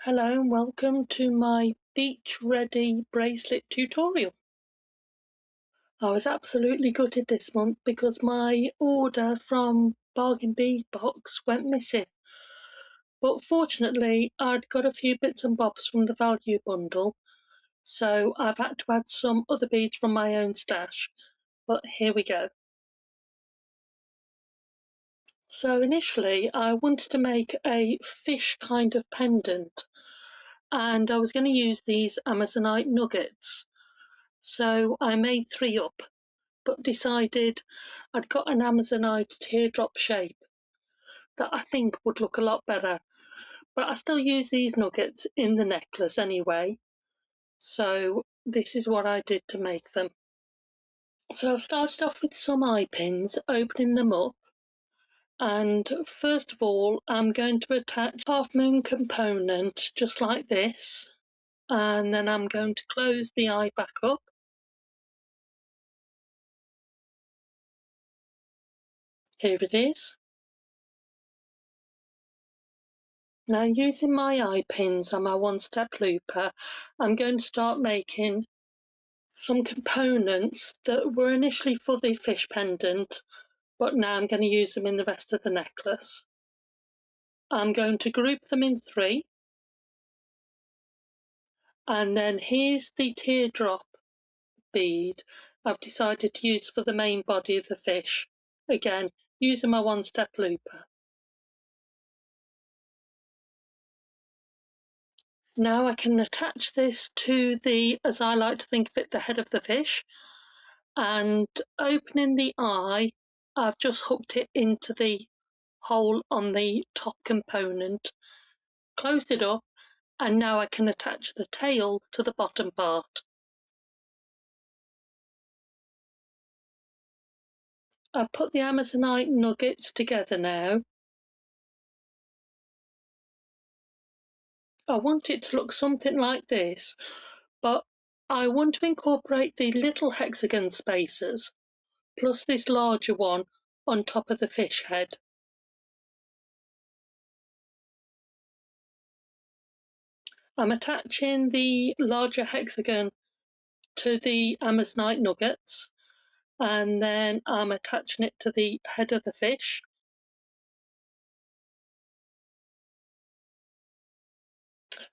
Hello and welcome to my beach ready bracelet tutorial. I was absolutely gutted this month because my order from Bargain Bead Box went missing. But fortunately I'd got a few bits and bobs from the value bundle, so I've had to add some other beads from my own stash. But here we go. So initially I wanted to make a fish kind of pendant, and I was going to use these Amazonite nuggets. So I made 3 up, but decided I'd got an Amazonite teardrop shape that I think would look a lot better. But I still use these nuggets in the necklace anyway. So this is what I did to make them. So I've started off with some eye pins, opening them up. And first of all, I'm going to attach half moon component just like this. And then I'm going to close the eye back up. Here it is. Now, using my eye pins and my one-step looper, I'm going to start making some components that were initially for the fish pendant, but now I'm going to use them in the rest of the necklace. I'm going to group them in 3, and then here's the teardrop bead I've decided to use for the main body of the fish, again using my one-step looper. Now I can attach this to the, as I like to think of it, the head of the fish, and opening the eye, I've just hooked it into the hole on the top component, closed it up, and now I can attach the tail to the bottom part. I've put the Amazonite nuggets together now. I want it to look something like this, but I want to incorporate the little hexagon spacers plus this larger one on top of the fish head. I'm attaching the larger hexagon to the Amazonite nuggets, and then I'm attaching it to the head of the fish.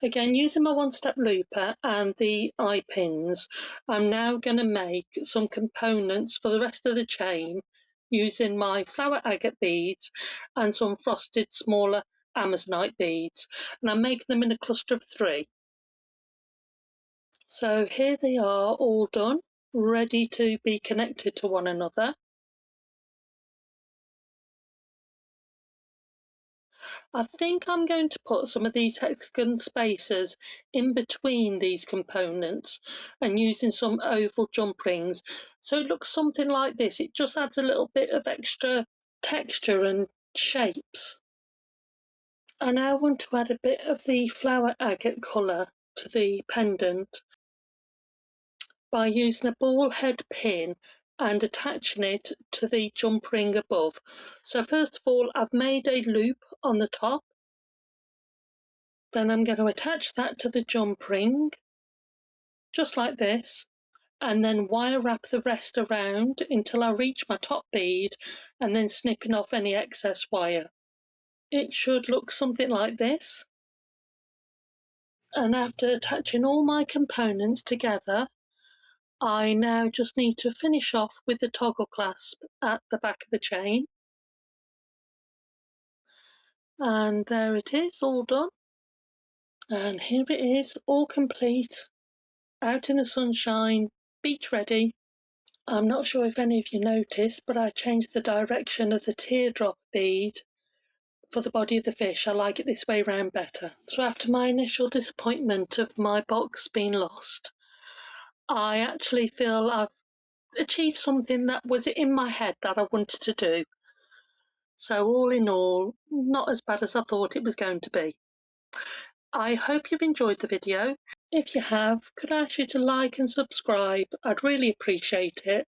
Again, using my one-step looper and the eye pins, I'm now going to make some components for the rest of the chain using my flower agate beads and some frosted smaller Amazonite beads, and I'm making them in a cluster of 3. So here they are, all done, ready to be connected to one another. I think I'm going to put some of these hexagon spacers in between these components and using some oval jump rings, so it looks something like this. It just adds a little bit of extra texture and shapes. I now want to add a bit of the flower agate colour to the pendant by using a ball head pin and attaching it to the jump ring above. So first of all, I've made a loop on the top. Then I'm going to attach that to the jump ring, just like this, and then wire wrap the rest around until I reach my top bead, and then snipping off any excess wire. It should look something like this. And after attaching all my components together, I now just need to finish off with the toggle clasp at the back of the chain. And there it is, all done. And here it is, all complete, out in the sunshine, beach ready. I'm not sure if any of you noticed, but I changed the direction of the teardrop bead for the body of the fish. I like it this way round better. So after my initial disappointment of my box being lost, I actually feel I've achieved something that was in my head that I wanted to do. So all in all, not as bad as I thought it was going to be. I hope you've enjoyed the video. If you have, could I ask you to like and subscribe? I'd really appreciate it.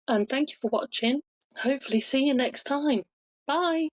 And thank you for watching. Hopefully see you next time. Bye.